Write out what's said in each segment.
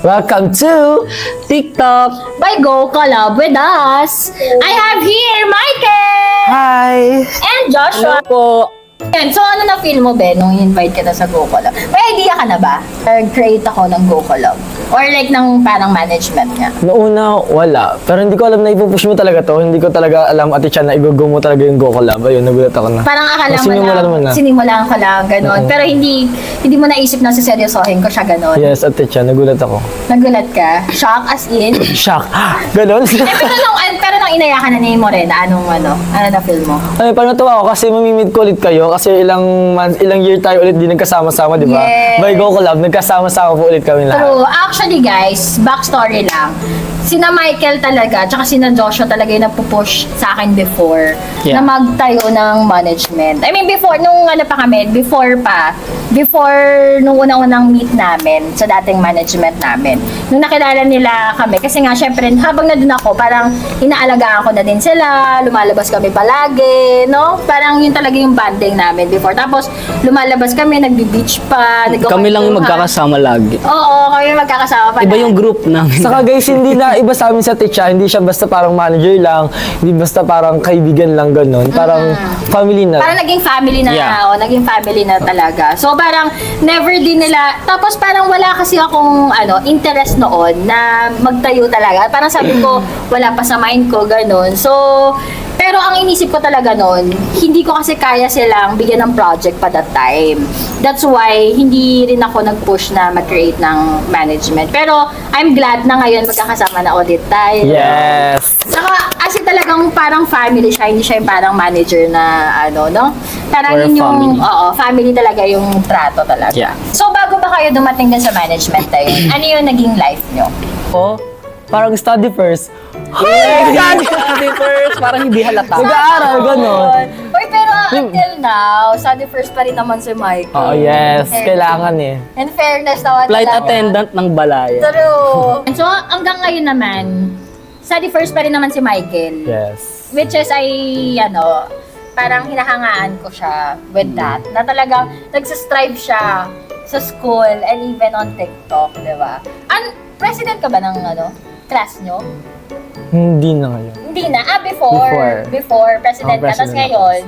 Welcome to TikTok by Go Collab with us. I have here Michael Hi! and Joshua. Po. Yan. So ano na feel mo, Ben, nung invite kita sa Go Collab? May idea ka na ba? Create ako ng Go Collab? Or like ng parang management niya? Noong una, wala. Pero hindi ko alam na ipupush mo talaga to. Hindi ko talaga alam, Ate Chan, na i-go mo talaga yung Go Collab. Ayun, nagulat ako na. Parang akala mo Sinimulan mo lang, na. sinimulan ko lang, gano'n. Pero hindi mo naisip na siseryosohin ko siya, gano'n. Yes, Ate Chan, nagulat ako. Nagulat ka? Shock as in? Shock! Ganon? pero nung inayakan na ni Morena, ano na feel mo? Ay, parang natuwa ako kasi mamimit ko ulit kayo kasi ilang year tayo ulit di nagkasama-sama, di ba? Yes. By Go Collab, nagkasama-sama po ulit kami lahat. True. Actually guys, backstory lang. Sina Michael talaga, tsaka sina Joshua talaga yung nagpupush sa akin before Yeah. na magtayo ng management. I mean, before, nung nung unang-unang meet namin sa dating management namin. Nung nakilala nila kami, kasi nga, syempre, habang nandun ako, parang inaalagaan ko na din sila, lumalabas kami palagi, no? Parang yun talaga yung banding namin before. Tapos, lumalabas kami, nagbi-beach pa, Kami lang yung magkakasama lagi. Oo, kami magkakasama pa. Iba yung group namin. Saka guys, hindi na iba sa amin sa Techa, hindi siya basta parang manager lang, hindi basta parang kaibigan lang ganun, parang family na. Parang naging family na, Yeah. naging family na talaga. So parang never din nila, tapos parang wala kasi akong interest noon na magtayo talaga. Parang sabi ko, wala pa sa mind ko, ganun. So, pero ang inisip ko talaga noon, hindi ko kasi kaya silang bigyan ng project pa that time. That's why, hindi rin ako nag-push na mag-create ng management. Pero, I'm glad na ngayon magkakasama na ulit tayo. Yes! Saka, kasi talagang parang family siya, hindi siya yung parang manager na no? Parang Or yun yung, family. family talaga yung trato talaga. Yeah. So, bago ba kayo dumating din sa management tayo, ano yung naging life nyo? Oh, parang study first. Study first, parang hindi halata. Mag-aaral, ganun. Uy, pero until now, study first pa rin naman si Michael. Oh, yes. Kailangan eh. In fairness naman Flight talaga. attendant ng Balaya. True. So, hanggang ngayon naman, study first pa rin naman si Michael. Yes. Which is parang hinahangaan ko siya with that. Na talagang nagsastrive siya sa school and even on TikTok, di ba? President ka ba ng class nyo? Hindi na ngayon. Hindi na. Before, president ka. Tapos president ngayon,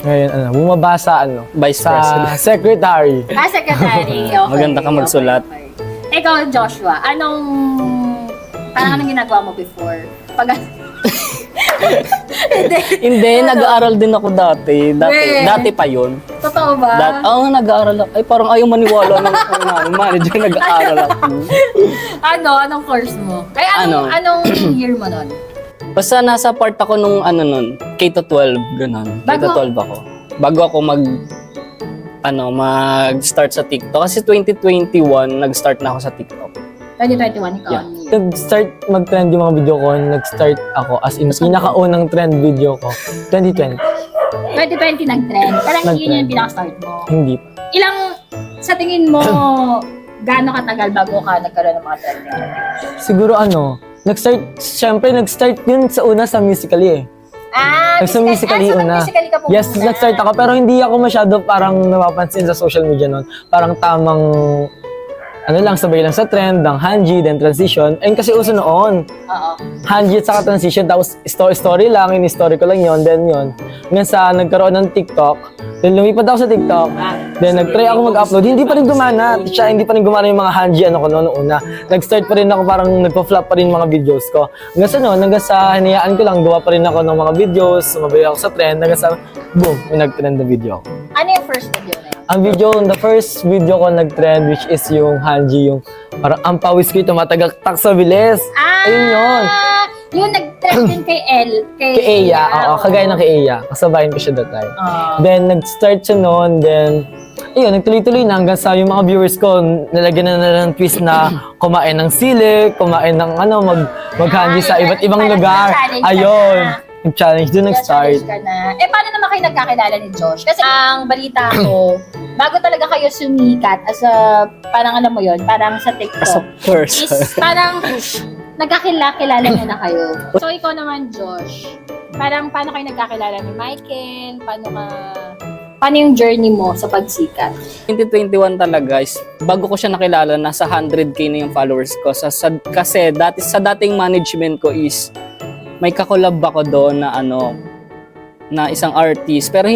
Ngayon, bumabasa Vice sa President. secretary. secretary. Okay. Maganda ka magsulat. Okay. Ikaw, Joshua, anong ginagawa mo before? Hindi, nag-aaral din ako dati. Weh. Dati pa yun. Totoo ba? Nag-aaral ako. Ay, parang ayaw maniwala ng manager, nag-aaral ako. Anong course mo? Anong year mo nun? Basta nasa part ako nung K-12, ganun. K-12 ako. Bago ako mag-start sa TikTok. Kasi 2021, nag-start na ako sa TikTok. 2021, ikaw. Yeah. Nag-start mag-trend yung mga video ko. Nag-start ako as in pinakaunang trend video ko. 2020. 2020 nag-trend. Parang yun yung pinaka-start mo. Hindi. Sa tingin mo, gaano katagal bago ka nagkaroon ng mga trending? Siguro nag-start yun sa una sa Musical.ly eh. Sa Musical.ly una. Musical.ly ka po Yes, muna. nag-start ako pero hindi ako masyado parang napapansin sa social media noon. Parang tamang sabay lang sa trend, ng Hanji, then transition. Ayun kasi uso noon. Oo. Hanji at saka transition, tapos story lang, in-story ko lang yon, then yon. Hanggang sa nagkaroon ng TikTok, then lumipad ako sa TikTok, then nag-try ako mag-upload, hindi pa rin gumana, hindi pa rin gumana yung mga Hanji ko noon una. Nag-start pa rin ako, parang nagpa-flop pa rin mga videos ko. Hanggang sa hinayaan ko lang, gawa pa rin ako ng mga videos, sumabay ako sa trend, hanggang sa, boom, may nag-trend na video ako. Ano yung first video na yun? The first video ko nag-trend, which is yung Hanji, yung parang ang pawis ko tumatagaktak sa bilis. Ayun yun. Yung nag-trend din kay Kay Eya, oo, kagaya ng kay Eya. Kasabayan ko siya that time. Then, nag-start siya noon, then, ayun, nagtuloy-tuloy na hanggang sa yung mga viewers ko, nalagyan na nila ng twist na kumain ng sili, kumain ng mag-hanji sa iba't ibang lugar. Ayun, yung challenge doon nag-start. Ka na. Paano naman kayo nagkakilala ni Josh? Kasi ang balita ko, bago talaga kayo sumikat as a, parang parang sa TikTok. As a person. Is parang nagkakilala na kayo. So, ikaw naman, Josh, parang paano kayo nagkakilala ni Michael? Paano ka paano yung journey mo sa pagsikat? 2021 talaga is, bago ko siya nakilala, nasa 100k na yung followers ko. Kasi sa dating management ko is, may kakolab ako doon na na isang artist. Pero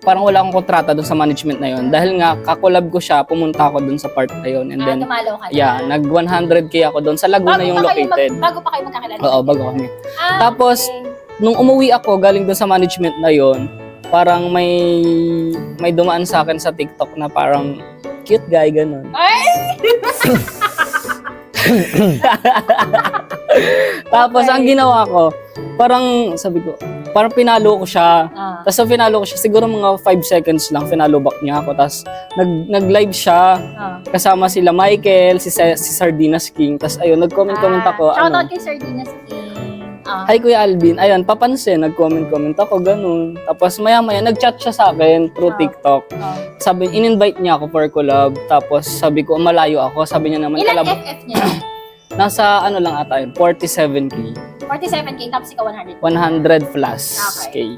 parang wala akong kontrata doon sa management na yon. Dahil nga, kakolab ko siya, pumunta ako doon sa part na yun. And then, Dumalaw ka na. yeah, nag 100k ako doon. Sa Laguna yung located. Bago pa kayo magkakilala? Oo, bago kami. Tapos, okay. nung umuwi ako, galing doon sa management na yon, parang may dumaan sa akin sa TikTok na parang cute guy, ganun. Ay! Tapos, ang ginawa ko, parang sabi ko, parang pinalo ko siya. Tapos, ang pinalo ko siya, siguro mga 5 seconds lang, pinalo back niya ako. Tapos, nag-live siya, kasama sila Michael, si Sardinas King. Tapos, ayun, nag-comment ako. Shoutout kay Sardinas King. Hi Kuya Alvin, ayun, papansin, nag-comment ako, ganun. Tapos maya-maya, nag-chat siya sa akin through TikTok. Sabi, in-invite niya ako for collab. Tapos sabi ko, malayo ako. Sabi niya naman, Ilan collab. FF niya? Nasa lang ata yun, 47k. 47k, tapos ikaw 100. 100 plus Okay. K.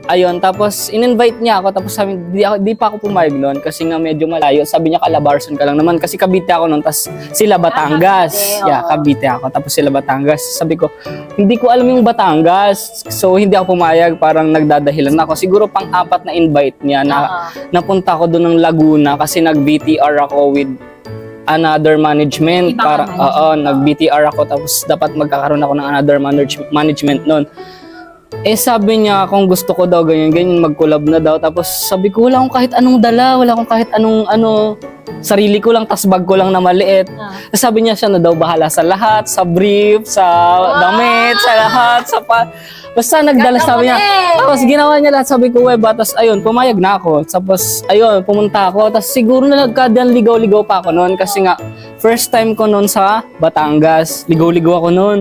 Ayun, tapos in-invite niya ako. Tapos sabi, di pa ako pumayag noon kasi nga medyo malayo. Sabi niya, Calabarzon ka lang naman. Kasi Cavite ako noon, tapos sila Batangas. Cavite, Yeah, Cavite ako. Tapos sila Batangas. Sabi ko, hindi ko alam yung Batangas. So, hindi ako pumayag. Parang nagdadahilan ako. Siguro pang-apat na invite niya na napunta ako doon ng Laguna kasi nag-VTR ako with another management. Ibang management. Nag-BTR ako tapos dapat magkakaroon ako ng another management noon. Eh sabi niya kung gusto ko daw ganyan mag-collab na daw. Tapos sabi ko wala akong kahit anong dala, wala akong kahit anong sarili ko lang, tas bag ko lang na maliit. Tapos sabi niya siya na daw bahala sa lahat, sa brief, sa damit, sa lahat, basta nagdala, sabi niya. Tapos ginawa niya lahat, sabi ko, weba. Tapos ayun, pumayag na ako. Tapos ayun, pumunta ako. Tapos siguro na nagkadyan ligaw-ligaw pa ako noon. Kasi nga, first time ko noon sa Batangas. Ligaw-ligaw ako noon.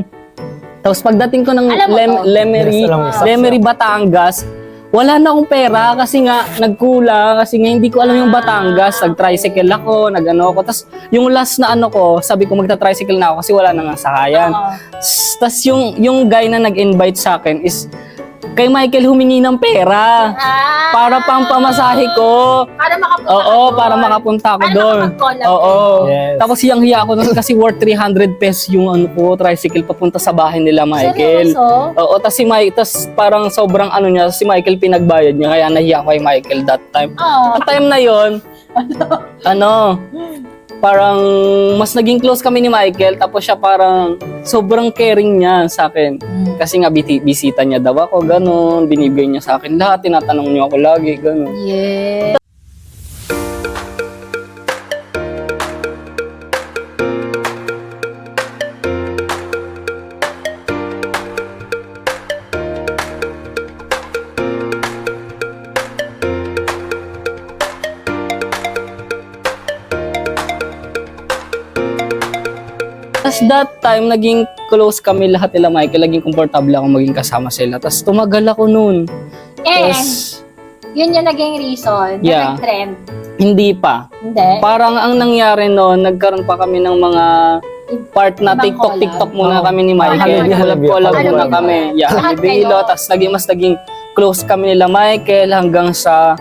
Tapos pagdating ko ng Lemery, Batangas, wala na akong pera kasi nga nagkulang, kasi nga hindi ko alam yung Batangas. Nag-tricycle ako, nag-ano ako. Tapos yung last na sabi ko magta-tricycle na ako kasi wala na nga sakayan. Tapos yung guy na nag-invite sa akin is kay Michael humingi ng pera para pang pamasahe ko. Para makapunta para makapunta ako doon. Yes. Tapos hiyang-hiya ako doon kasi worth 300 pesos yung tricycle papunta sa bahay nila Michael. Seryoso? Oo, tas parang sobrang niya, si Michael pinagbayad niya, kaya nahiya ko kay Michael that time. At time na yon, parang mas naging close kami ni Michael, tapos siya parang sobrang caring niya sa akin. Kasi nga bisita niya daw ako, ganun, binibigay niya sa akin lahat, tinatanong niya ako lagi, ganun. Yeah. Tapos that time, naging close kami lahat nila Michael, naging komportable ako maging kasama sila. Tapos tumagal ako noon. Tapos, Yun yung naging reason na Yeah. nag-trend. hindi pa. Hindi. Parang ang nangyari noon, nagkaroon pa kami ng mga part na Ibang TikTok collab. muna kami ni Michael. Halabi. Collab Halabi. muna kami. Yeah, Lahat Bilo. kayo. Tapos mas naging close kami nila Michael hanggang sa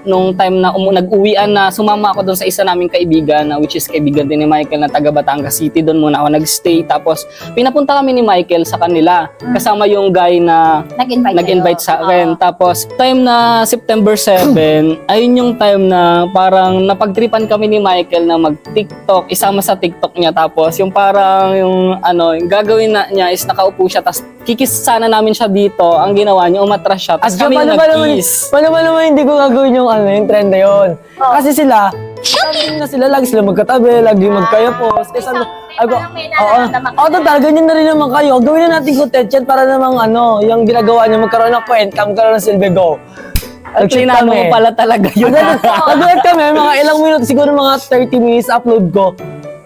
nung time na nag-uwian na, sumama ako doon sa isa naming kaibigan na which is kaibigan din ni Michael na taga Batangas City. Doon muna ako nag-stay. Tapos pinapunta kami ni Michael sa kanila. Kasama yung guy na nag-invite sa akin. Tapos time na September 7, ayun yung time na parang napagtripan kami ni Michael na mag-TikTok, isama sa TikTok niya. Tapos yung parang yung yung gagawin na niya is nakaupo siya, tapos kikis sana namin siya dito. Ang ginawa niya, umatras siya. Tapos kami yung nag-kiss. Paano hindi ko gagawin yung trend na yun? Kasi sila, trending na sila, lagi sila magkatabi, lagi magkayapos. Kasi total, ganyan na rin naman kayo. Gawin na natin content yan para namang yung ginagawa niyo, magkaroon ng point, magkaroon ng silbi go. Tinano mo pala talaga yun. Nag-live kami, mga ilang minuto, siguro mga 30 minutes upload ko.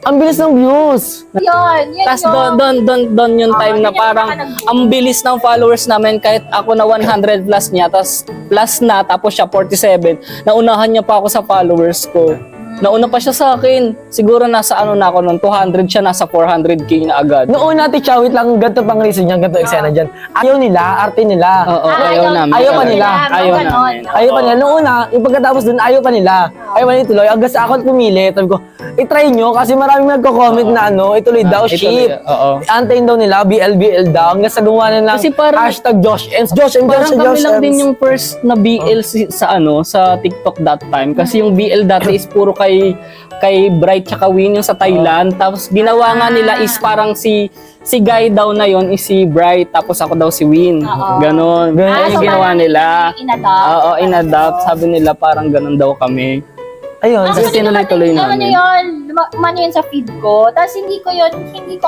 Ang bilis ng views. Yun Tapos yun. doon yung time na yun yung parang nag-boom. ang bilis ng followers namin, kahit ako na 100 plus niya, tapos plus na, tapos siya 47, naunahan niya pa ako sa followers ko. Nauna pa siya sa akin. Siguro nasa ano na ako noon, 200 siya, nasa 400k na agad. Noong una, Ticha, wait lang, ganito pang reason niya, ganito eksena dyan. Ayaw nila, arte nila. Oo, ayaw namin. Ayaw pa nila. Ayaw Ganon. namin. Ayaw pa nila. Noong una, yung pagkatapos dun, ayaw pa nila. Ayaw pa nila ituloy. Hanggang sa ako pumili, sabi ko, i-try nyo kasi maraming nagko-comment na ano, ituloy daw, Ituloy, ship. oo. Antayin daw nila, BL daw. Hanggang sa gumawa na lang, Kasi parang- hashtag Josh Ems. Josh Ems, Parang Josh kami lang Ems. din yung first na BL sa ano, sa TikTok that time. Kasi yung BL dati is puro kay Bright tsaka Win yung sa Thailand. Tapos ginawa nga nila is parang si Guy daw na yon is si Bright, tapos ako daw si Win. Oo. Ganon. Ganon yung so ginawa parang nila. in-adopt. Oo, in-adapt. Sabi nila parang ganon daw kami. Ayun. Kasi tinuloy-tuloy Ano namin. yun, umano yun sa feed ko. Tapos hindi ko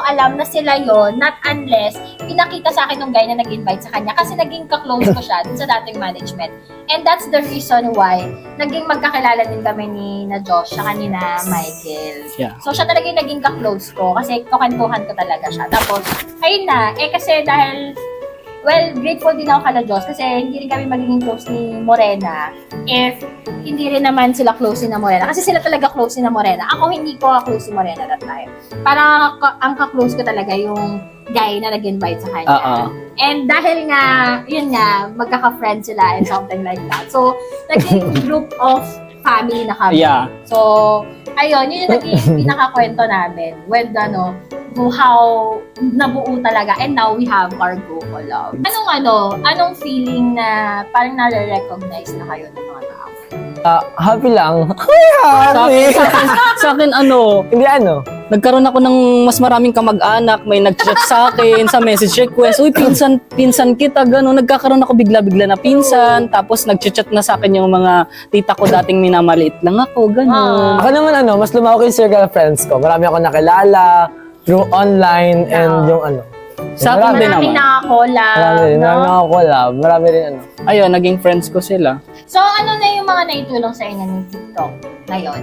alam na sila yon, not unless pinakita sa akin ng guy na nag-invite sa kanya kasi naging ka-close ko siya dun sa dating management. And that's the reason why naging magkakilala din kami ni na Josh sa kanina Michael. Yeah. So siya talaga yung naging ka-close ko kasi kukantuhan ko talaga siya. Tapos, ayun na, kasi dahil grateful din ako kala Diyos kasi hindi rin kami magiging close ni Morena if hindi rin naman sila close ni na Morena. Kasi sila talaga close ni na Morena. Ako hindi ko close si Morena that time. Parang ang ka-close ko talaga yung guy na nag-invite sa kanya. Oo. And dahil nga, yun nga, magkaka-friend sila and something like that. So, naging group of family na kami. Yeah. So, ayun, yun yung naging pinakakwento namin when how nabuo talaga and now we have our Go Collab. Anong feeling na parang nare-recognize na kayo ng mga tao? Happy lang. Sa Happy. akin ano, Hindi ano. nagkaroon ako ng mas maraming kamag-anak, may nag-chat sa akin sa message request, uy, pinsan kita, gano'n. Nagkakaroon ako bigla-bigla na pinsan, tapos nag-chat na sa akin yung mga tita ko dating minamaliit lang ako, gano'n. Ako naman mas lumawak yung circle of friends ko. Marami ako nakilala through online and yung ano. Sa akin din Maraming naman. nakakola. Marami nakakolab. Marami rin ano. Ayun, naging friends ko sila. So, ano na yung mga naitulong sa inyo ng TikTok ngayon?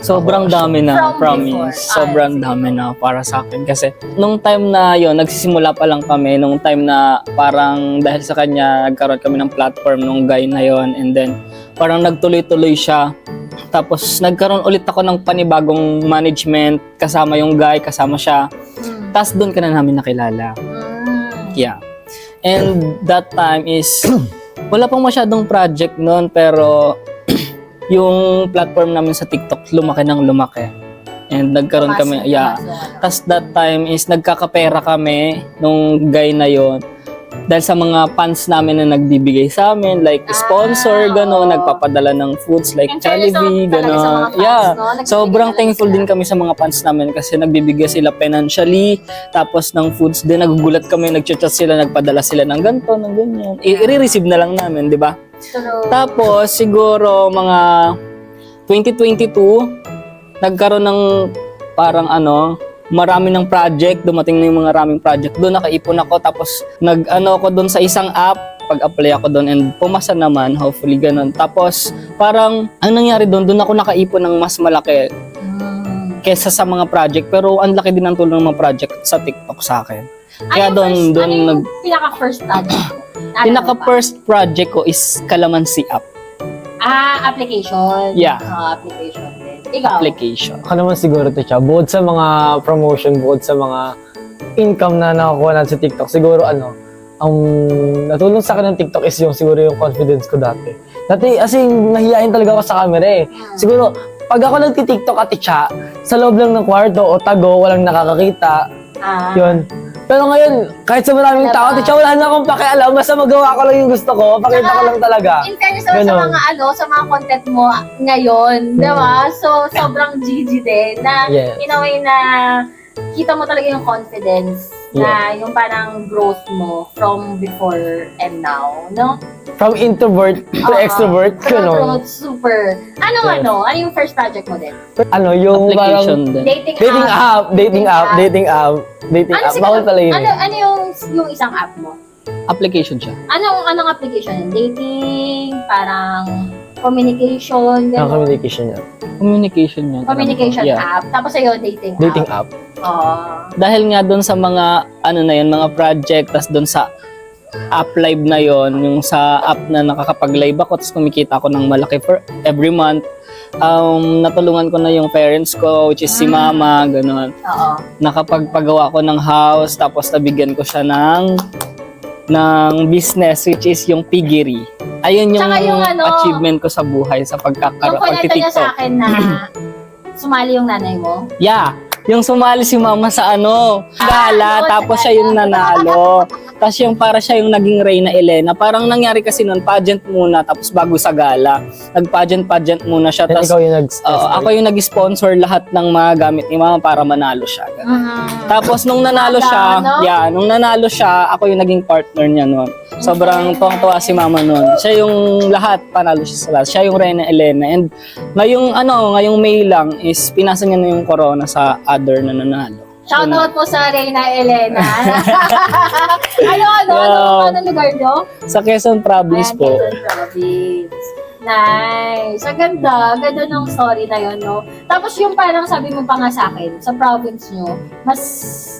Sobrang dami na, From promise. before. Sobrang dami na para sa akin. Kasi nung time na yon, nagsisimula pa lang kami. Nung time na parang dahil sa kanya, nagkaroon kami ng platform nung guy na yon. And then, parang nagtuloy-tuloy siya. Tapos, nagkaroon ulit ako ng panibagong management. Kasama yung guy, kasama siya. Tapos, doon ka na namin nakilala. Yeah. And that time is, wala pang masyadong project noon, pero yung platform namin sa TikTok, lumaki ng lumaki. And nagkaroon kami, yeah. Tapos that time is, nagkakapera kami nung guy na yon. Dahil sa mga fans namin na nagbibigay sa amin, like sponsor, gano'n, oo. nagpapadala ng foods like And fairness Jollibee, talaga sa mga gano'n. fans, Yeah. no? Nagbibigay Sobrang talaga thankful sila. din kami sa mga fans namin kasi nagbibigay sila financially, tapos ng foods din, nagugulat kami, nagchat sila, nagpadala sila ng ganito, ng ganyan. I-receive na lang namin, di ba? True. Tapos, siguro mga 2022, nagkaroon ng parang marami ng project, dumating na yung mga raming project. Doon nakaipon ako, tapos ako doon sa isang app, pag-apply ako doon and pumasa naman, hopefully ganun. Tapos, parang, ang nangyari doon ako nakaipon ng mas malaki kesa sa mga project. Pero ang laki din ng tulong ng mga project sa TikTok sa akin. Kaya doon yung pinaka-first project mo? pinaka-first project ko is Calamansi app. Application. Yeah. Application din. Ikaw? Application. Ako naman siguro to siya. Bukod sa mga promotion, bukod sa mga income na nakukuha natin sa TikTok, siguro ang natulong sa akin ng TikTok is siguro yung confidence ko dati. Dati, as in, nahihayin talaga ako sa camera eh. Siguro, pag ako nagti-TikTok at siya, sa loob lang ng kwarto o tago, walang nakakakita, yun. Pero ngayon, kahit sa maraming tao, ticha, wala na akong pakialam. Basta magawa ko lang yung gusto ko. Pakita ko lang talaga. In fairness naman sa Ganon. mga sa mga content mo ngayon, di ba? So, sobrang GG din na Yes. in a way na kita mo talaga yung confidence na yung parang growth mo from before and now, no? From introvert to extrovert, Growth, super. Ano yung first project mo din? yung Application parang din. Dating dating app. Bawal talaga yun. Ano yung isang app mo? Application siya. Anong application yun? Dating, parang communication, Ang gano'n? communication niya. Communication yan. Communication Yeah. app. Tapos ayun, dating app. Dating app. Oo. Dahil nga doon sa mga mga project, tas doon sa app live na yon, yung sa app na nakakapag-live ako, tapos kumikita ako ng malaki for every month. natulungan ko na yung parents ko, which is si mama, ganun. Oo. Nakapagpagawa ko ng house, tapos nabigyan ko siya ng business, which is yung piggery. Ayun yung, Tsaka yung ano, achievement ko sa buhay, sa Yung kwento niya pagtitiktok. sa akin na sumali yung nanay mo. Yeah, yung sumali si mama sa gala, doon sa tapos siya yung nanalo. Tapos yung para siya yung naging Reyna Elena. Parang nangyari kasi noon, pageant muna, tapos bago sa gala. Nag-pageant muna siya. Then Tapos ikaw yung ako yung nag-sponsor lahat ng mga gamit ni mama para manalo siya. Tapos nung nanalo siya, nung nanalo siya, ako yung naging partner niya noon. Sobrang tuwang-tuwa si mama noon. Siya yung lahat, panalo siya sa lahat. Siya yung Reyna Elena. And ngayong May lang is pinasa niya na yung corona sa other na nanalo. Shoutout po sa Reyna Elena. Ano lugar nyo? Sa Quezon Province Ayan, po. Quezon Province. Nice. Ang ganda. Ganda ng story na yun, no? Tapos yung parang sabi mo pa nga sa akin, sa province nyo, mas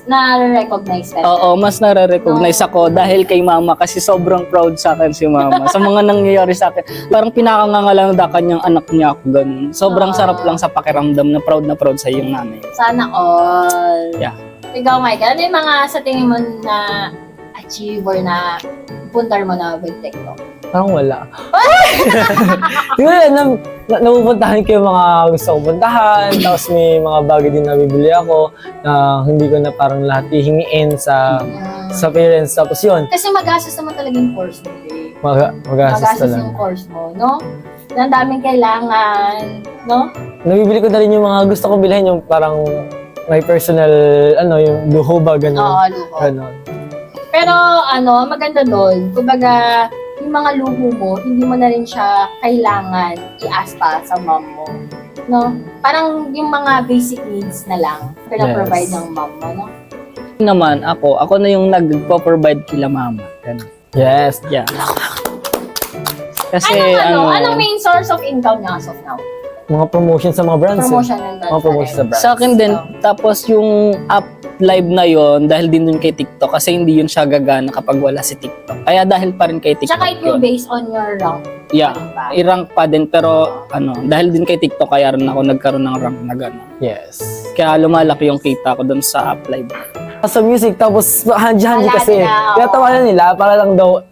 na-recognize ka. Oo, mas nare-recognize ako dahil kay mama kasi sobrang proud sa akin si mama. Sa mga nangyayari sa akin, parang pinakangangalandakan yung anak niya ako, ganun. Sobrang sarap lang sa pakiramdam na proud sa yung nanay. Sana all. Yeah. Ikaw, Michael, ano yung mga sa tingin mo na achieve or na puntar mo na with TikTok? Parang wala. Siguro yan, napupuntahan ko yung mga gusto kong puntahan, tapos may mga bagay din na bibili ako na hindi ko na parang lahat ihingiin sa parents. Tapos yun, Kasi magastos naman talaga yung course mo. Eh. magastos Magastos talaga. yung course mo, no? Ang daming kailangan, no? Nabibili ko na rin yung mga gusto kong bilhin, yung parang may personal, yung luho ba, gano'n. Oo, luho. Gano'n. Pero maganda doon, kumbaga, yung mga luho mo, hindi mo na rin siya kailangan i-ask sa mom mo. No? Parang yung mga basic needs na lang, pina-provide Yes. ng mom mo, no? Naman, ako na yung nagpo-provide kila mama. Ganun. Yes. Yeah. Kasi Anong main source of income niya as of now? Mga promotion sa mga brands. Promotion and brands. Mga promotion sa brands. sa akin din, tapos yung app live na yon dahil din dun kay TikTok kasi hindi yun siya gagana kapag wala si TikTok. Kaya dahil pa rin kay TikTok Tsaka it will yun. based on your rank. Yeah, Diba? i-rank pa din pero dahil din kay TikTok kaya rin ako nagkaroon ng rank na gano'n. Yes. Kaya lumalaki yung kita ko dun sa app live. Sa music, tapos hanji-hanji Wala kasi. nila, oo. Kaya tawanan nila, para lang daw,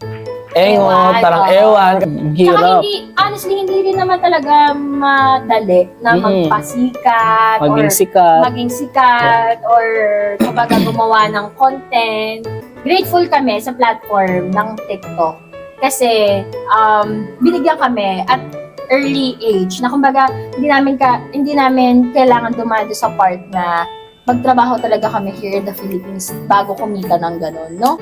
Ewan, parang oo. ewan. Hirap. Tsaka honestly, hindi rin naman talaga madali na magpasikat Maging or sikat. maging sikat or kumbaga gumawa ng content. Grateful kami sa platform ng TikTok kasi binigyan kami at early age na kumbaga hindi namin kailangan dumado sa part na magtrabaho talaga kami here in the Philippines bago kumita ng ganun, no?